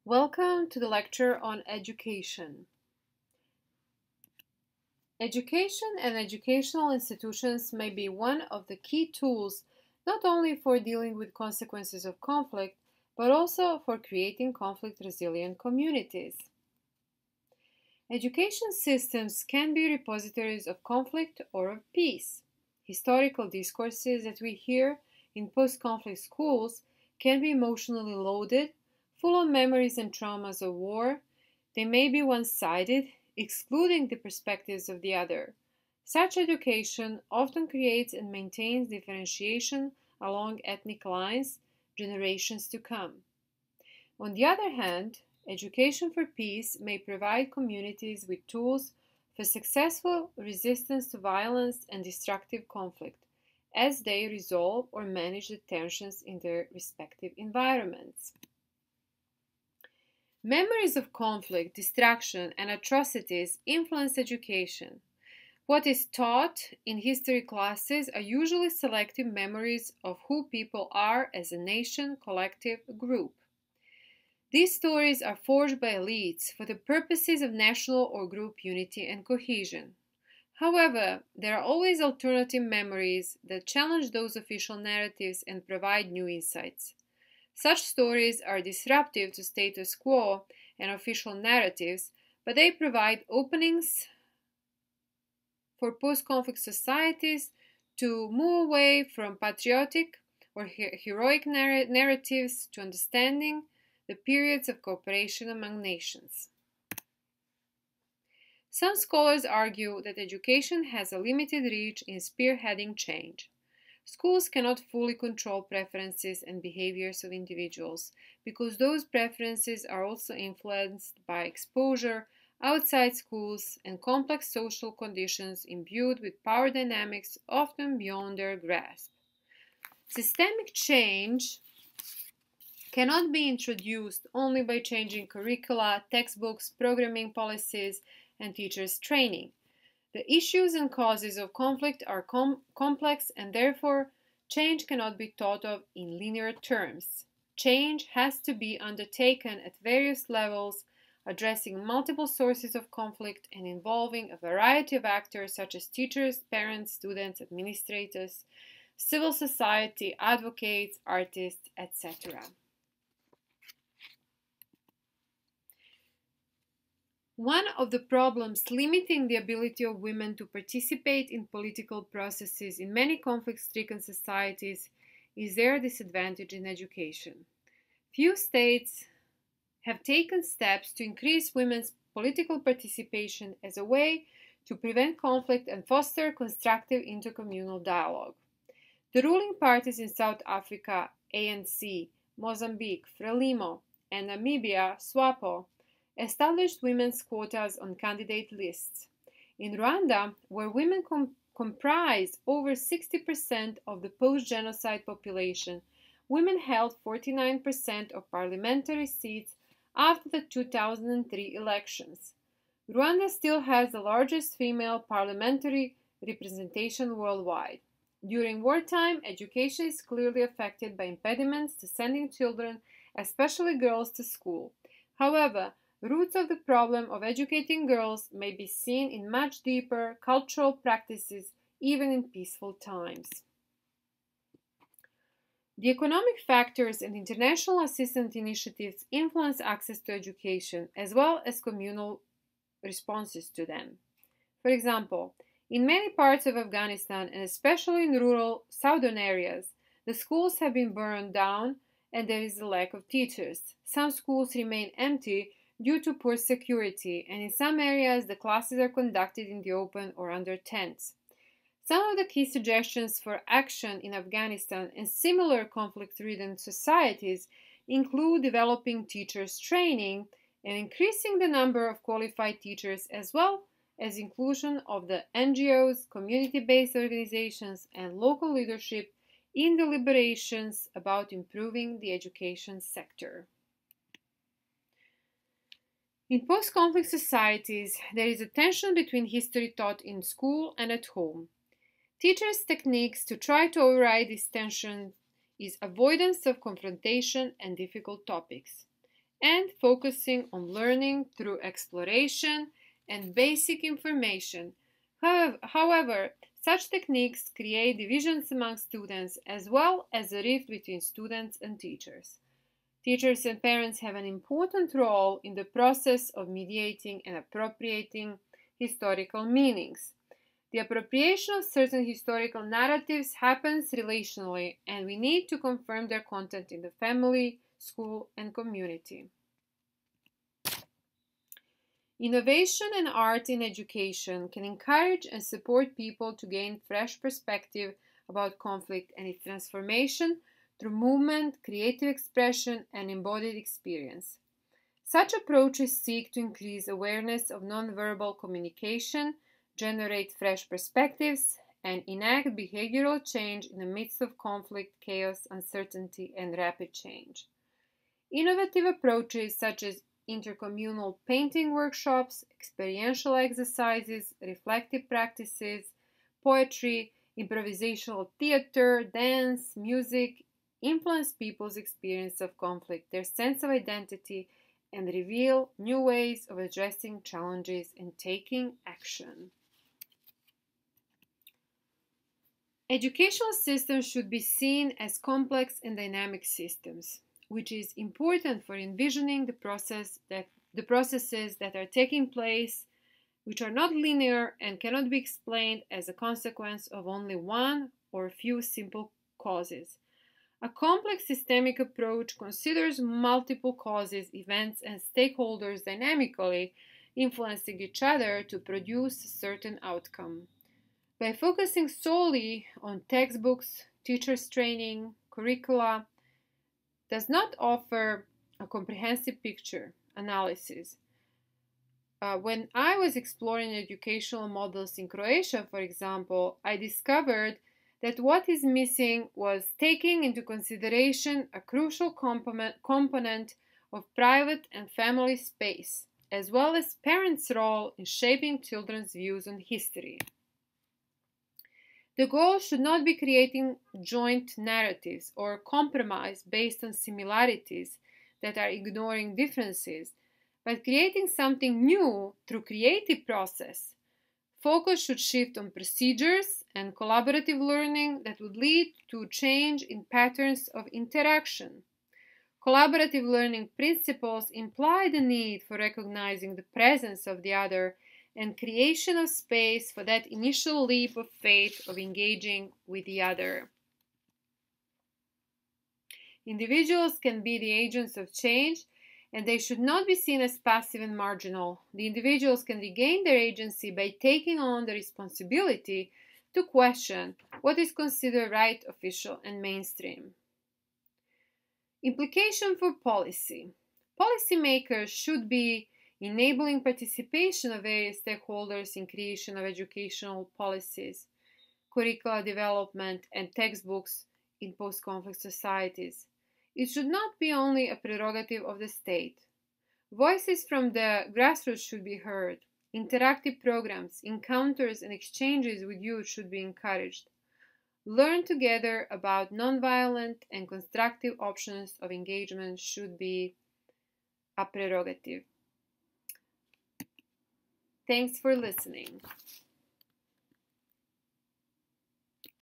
Welcome to the lecture on education. Education and educational institutions may be one of the key tools not only for dealing with consequences of conflict, but also for creating conflict-resilient communities. Education systems can be repositories of conflict or of peace. Historical discourses that we hear in post-conflict schools can be emotionally loaded, full of memories and traumas of war. They may be one-sided, excluding the perspectives of the other. Such education often creates and maintains differentiation along ethnic lines generations to come. On the other hand, education for peace may provide communities with tools for successful resistance to violence and destructive conflict as they resolve or manage the tensions in their respective environments. Memories of conflict, destruction, and atrocities influence education. What is taught in history classes are usually selective memories of who people are as a nation, collective, group. These stories are forged by elites for the purposes of national or group unity and cohesion. However, there are always alternative memories that challenge those official narratives and provide new insights. Such stories are disruptive to status quo and official narratives, but they provide openings for post-conflict societies to move away from patriotic or heroic narratives to understanding the periods of cooperation among nations. Some scholars argue that education has a limited reach in spearheading change. Schools cannot fully control preferences and behaviors of individuals because those preferences are also influenced by exposure outside schools and complex social conditions imbued with power dynamics often beyond their grasp. Systemic change cannot be introduced only by changing curricula, textbooks, programming policies, and teachers' training. The issues and causes of conflict are complex, and therefore change cannot be thought of in linear terms. Change has to be undertaken at various levels, addressing multiple sources of conflict and involving a variety of actors such as teachers, parents, students, administrators, civil society, advocates, artists, etc. One of the problems limiting the ability of women to participate in political processes in many conflict-stricken societies is their disadvantage in education. Few states have taken steps to increase women's political participation as a way to prevent conflict and foster constructive intercommunal dialogue. The ruling parties in South Africa, ANC, Mozambique, Frelimo, and Namibia, SWAPO, established women's quotas on candidate lists. In Rwanda, where women comprise over 60% of the post-genocide population, women held 49% of parliamentary seats after the 2003 elections. Rwanda still has the largest female parliamentary representation worldwide. During wartime, education is clearly affected by impediments to sending children, especially girls, to school. However, roots of the problem of educating girls may be seen in much deeper cultural practices, even in peaceful times. The economic factors and international assistance initiatives influence access to education, as well as communal responses to them. For example, in many parts of Afghanistan, and especially in rural southern areas, the schools have been burned down and there is a lack of teachers. Some schools remain empty due to poor security, and in some areas the classes are conducted in the open or under tents. Some of the key suggestions for action in Afghanistan and similar conflict-ridden societies include developing teachers' training and increasing the number of qualified teachers, as well as inclusion of the NGOs, community-based organizations, and local leadership in deliberations about improving the education sector. In post-conflict societies, there is a tension between history taught in school and at home. Teachers' techniques to try to override this tension is avoidance of confrontation and difficult topics. and focusing on learning through exploration and basic information. However, such techniques create divisions among students as well as a rift between students and teachers. Teachers and parents have an important role in the process of mediating and appropriating historical meanings. The appropriation of certain historical narratives happens relationally, and we need to confirm their content in the family, school, and community. Innovation and art in education can encourage and support people to gain fresh perspective about conflict and its transformation through movement, creative expression, and embodied experience. Such approaches seek to increase awareness of nonverbal communication, generate fresh perspectives, and enact behavioral change in the midst of conflict, chaos, uncertainty, and rapid change. Innovative approaches such as intercommunal painting workshops, experiential exercises, reflective practices, poetry, improvisational theater, dance, music influence people's experience of conflict, their sense of identity, and reveal new ways of addressing challenges and taking action. Educational systems should be seen as complex and dynamic systems, which is important for envisioning the processes that are taking place, which are not linear and cannot be explained as a consequence of only one or a few simple causes. A complex systemic approach considers multiple causes, events, and stakeholders dynamically influencing each other to produce a certain outcome. By focusing solely on textbooks, teachers' training, curricula, does not offer a comprehensive picture analysis. When I was exploring educational models in Croatia, for example, I discovered that what is missing was taking into consideration a crucial component of private and family space, as well as parents' role in shaping children's views on history. The goal should not be creating joint narratives or compromise based on similarities that are ignoring differences, but creating something new through creative process. Focus should shift on procedures and collaborative learning that would lead to change in patterns of interaction. Collaborative learning principles imply the need for recognizing the presence of the other and creation of space for that initial leap of faith of engaging with the other. Individuals can be the agents of change, and they should not be seen as passive and marginal. The individuals can regain their agency by taking on the responsibility to question what is considered right, official, and mainstream. Implication for policy. Policymakers should be enabling participation of various stakeholders in creation of educational policies, curricula development, and textbooks in post-conflict societies. It should not be only a prerogative of the state. Voices from the grassroots should be heard. Interactive programs, encounters, and exchanges with youth should be encouraged. Learn together about nonviolent and constructive options of engagement should be a prerogative. Thanks for listening.